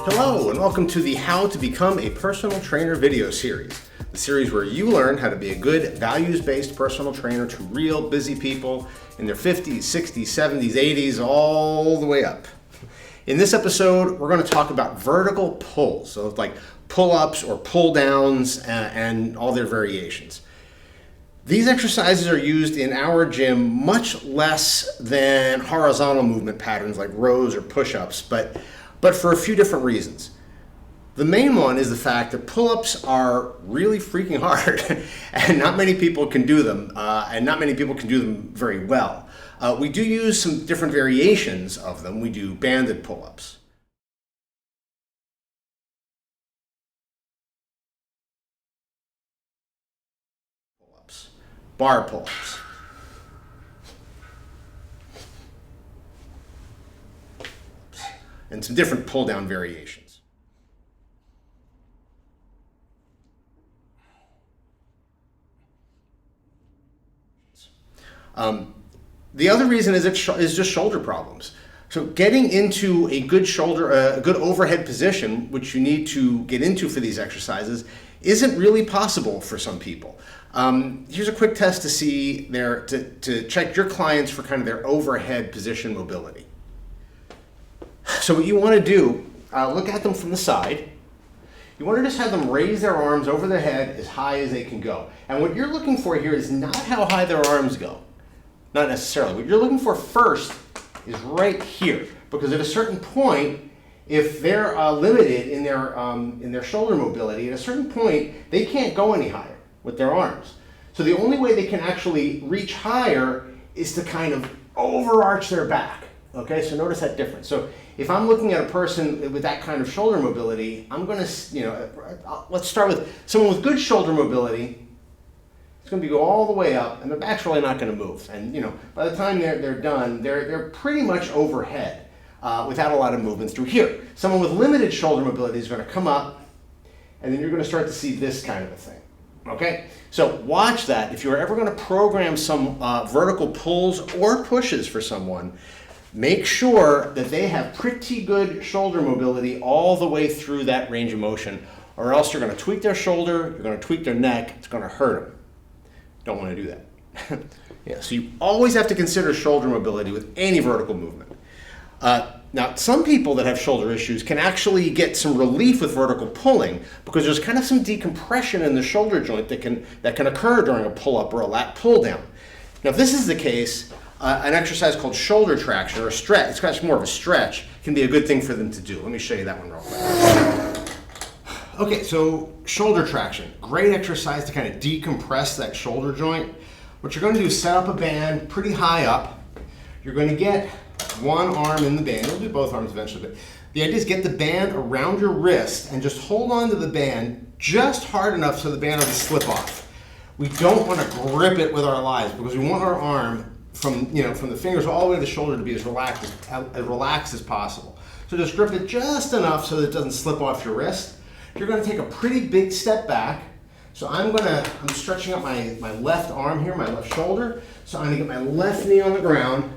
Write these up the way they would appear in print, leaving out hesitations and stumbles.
Hello and welcome to the How to Become a Personal Trainer video series. The series where you learn how to be a good values-based personal trainer to real busy people in their 50s, 60s, 70s, 80s, all the way up. In this episode, we're going to talk about vertical pulls, so it's like pull-ups or pull-downs and all their variations. These exercises are used in our gym much less than horizontal movement patterns like rows or push-ups, but for a few different reasons. The main one is the fact that pull-ups are really freaking hard and not many people can do them, and not many people can do them very well. We do use some different variations of them. We do banded pull-ups. Bar pull-ups. And some different pull-down variations. The other reason is just shoulder problems. So getting into a good good overhead position, which you need to get into for these exercises, isn't really possible for some people. Here's a quick test to see to check your clients for kind of their overhead position mobility. So what you want to do, look at them from the side. You want to just have them raise their arms over their head as high as they can go. And what you're looking for here is not how high their arms go. Not necessarily. What you're looking for first is right here. Because at a certain point, if they're limited in their shoulder mobility, at a certain point, they can't go any higher with their arms. So the only way they can actually reach higher is to kind of overarch their back. Okay, so notice that difference. So if I'm looking at a person with that kind of shoulder mobility, I'm going to, let's start with someone with good shoulder mobility. It's going to go all the way up, and the back's really not going to move. And by the time they're done, they're pretty much overhead without a lot of movement through here. Someone with limited shoulder mobility is going to come up, and then you're going to start to see this kind of a thing. Okay, so watch that. If you're ever going to program some vertical pulls or pushes for someone, make sure that they have pretty good shoulder mobility all the way through that range of motion, or else you're going to tweak their shoulder, you're going to tweak their neck, it's going to hurt them. Don't want to do that. Yeah, so you always have to consider shoulder mobility with any vertical movement. Now, some people that have shoulder issues can actually get some relief with vertical pulling because there's kind of some decompression in the shoulder joint that can occur during a pull-up or a lat pull-down. Now, if this is the case, an exercise called shoulder traction or a stretch, it's kind of more of a stretch, can be a good thing for them to do. Let me show you that one real quick. Okay, so shoulder traction, great exercise to kind of decompress that shoulder joint. What you're going to do is set up a band pretty high up. You're going to get one arm in the band. You'll do both arms eventually, but the idea is get the band around your wrist and just hold on to the band just hard enough so the band doesn't slip off. We don't want to grip it with our lives because we want our arm from the fingers all the way to the shoulder to be as relaxed as possible. So just grip it just enough so that it doesn't slip off your wrist. You're going to take a pretty big step back. So I'm stretching up my left arm here, my left shoulder. So I'm going to get my left knee on the ground.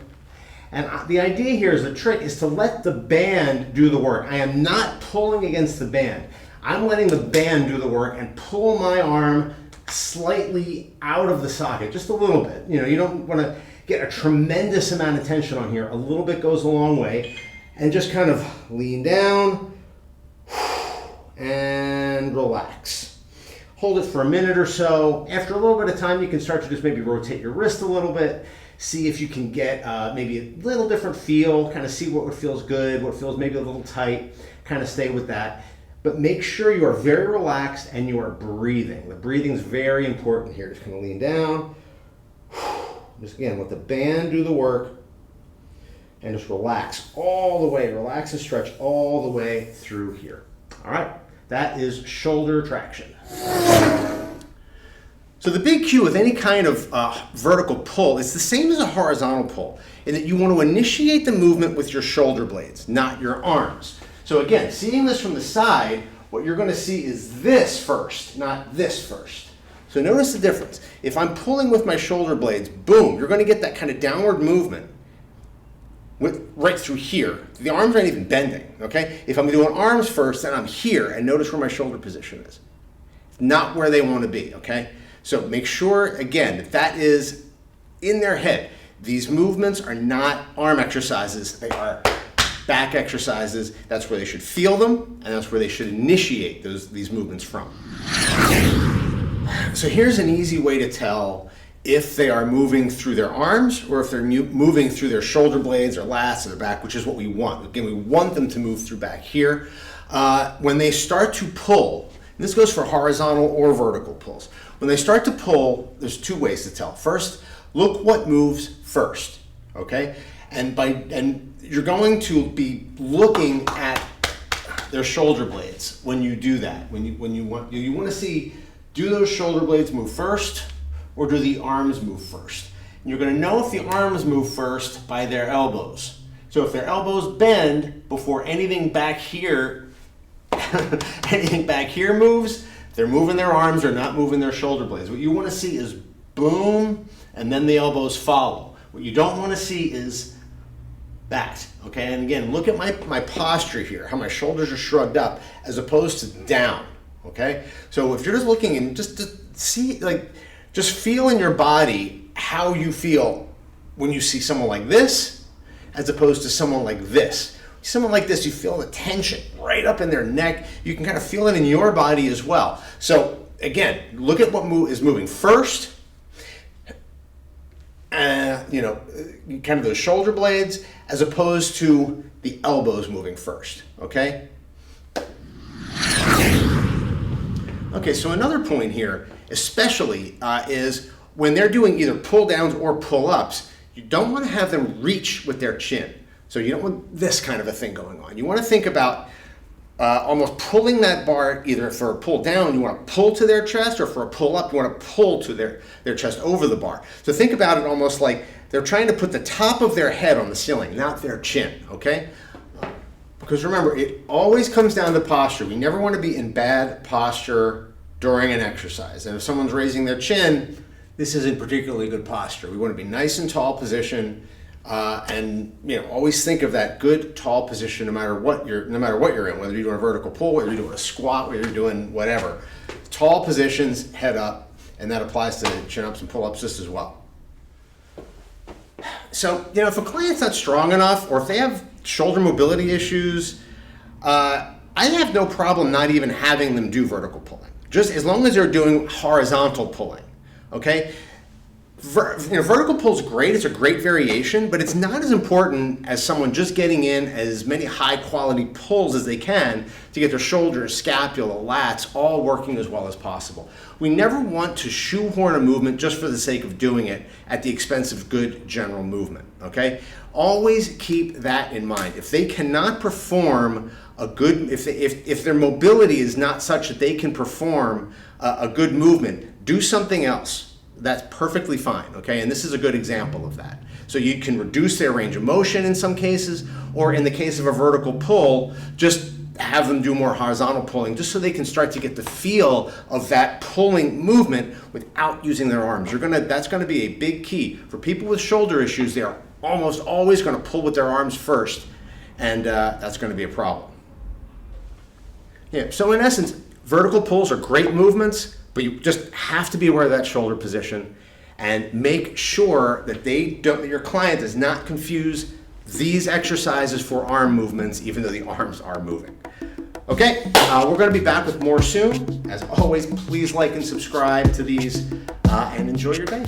And the idea here is the trick is to let the band do the work. I am not pulling against the band. I'm letting the band do the work and pull my arm slightly out of the socket, just a little bit. You don't want to get a tremendous amount of tension on here. A little bit goes a long way. And just kind of lean down and relax. Hold it for a minute or so. After a little bit of time, you can start to just maybe rotate your wrist a little bit. See if you can get maybe a little different feel, kind of see what feels good, what feels maybe a little tight, kind of stay with that. But make sure you are very relaxed and you are breathing. The breathing is very important here. Just kind of lean down. Just again, let the band do the work and just relax all the way. Relax and stretch all the way through here. All right, that is shoulder traction. So the big cue with any kind of vertical pull is the same as a horizontal pull, in that you want to initiate the movement with your shoulder blades, not your arms. So again, seeing this from the side, what you're going to see is this first, not this first. So notice the difference. If I'm pulling with my shoulder blades, boom, you're going to get that kind of downward movement. right through here. The arms aren't even bending, okay? If I'm doing arms first, then I'm here, and notice where my shoulder position is. Not where they want to be, okay? So make sure, again, that that is in their head. These movements are not arm exercises, they are back exercises. That's where they should feel them, and that's where they should initiate these movements from. So here's an easy way to tell if they are moving through their arms or if they're moving through their shoulder blades or lats or their back, which is what we want. Again, we want them to move through back here. When they start to pull, and this goes for horizontal or vertical pulls. When they start to pull, there's two ways to tell. First, look what moves first, okay? And you're going to be looking at their shoulder blades when you do that. You want to see, do those shoulder blades move first or do the arms move first? And you're going to know if the arms move first by their elbows. So if their elbows bend before anything back here moves, they're moving their arms or not moving their shoulder blades. What you want to see is boom, and then the elbows follow. What you don't want to see is that, okay? And again, look at my posture here, how my shoulders are shrugged up as opposed to down, okay? So if you're just looking and just to see, like, just feel in your body how you feel when you see someone like this as opposed to someone like this. Someone like this, you feel the tension right up in their neck. You can kind of feel it in your body as well. So again, look at what is moving first. Kind of those shoulder blades as opposed to the elbows moving first, okay? Okay, so another point here, especially, is when they're doing either pull downs or pull ups, you don't want to have them reach with their chin. So you don't want this kind of a thing going on. You want to think about almost pulling that bar, either for a pull down, you want to pull to their chest, or for a pull up, you want to pull to their chest over the bar. So think about it almost like they're trying to put the top of their head on the ceiling, not their chin, okay? Because remember, it always comes down to posture. We never want to be in bad posture during an exercise. And if someone's raising their chin, this isn't particularly good posture. We want to be nice and tall position. And always think of that good tall position no matter what you're in, whether you're doing a vertical pull, whether you're doing a squat, whether you're doing whatever. Tall positions, head up, and that applies to chin ups and pull ups just as well. So, if a client's not strong enough or if they have shoulder mobility issues, I have no problem not even having them do vertical pulling, just as long as they're doing horizontal pulling, okay? Vertical pull is great, it's a great variation, but it's not as important as someone just getting in as many high quality pulls as they can to get their shoulders, scapula, lats all working as well as possible. We never want to shoehorn a movement just for the sake of doing it at the expense of good general movement, okay? Always keep that in mind. If they cannot perform if their mobility is not such that they can perform a good movement, do something else. That's perfectly fine, okay? And this is a good example of that. So you can reduce their range of motion in some cases, or in the case of a vertical pull, just have them do more horizontal pulling, just so they can start to get the feel of that pulling movement without using their arms. That's gonna be a big key. For people with shoulder issues, they are almost always gonna pull with their arms first, and that's gonna be a problem. Yeah, so in essence, vertical pulls are great movements, but you just have to be aware of that shoulder position and make sure that your client does not confuse these exercises for arm movements, even though the arms are moving. Okay, we're going to be back with more soon. As always, please like and subscribe to these and enjoy your day.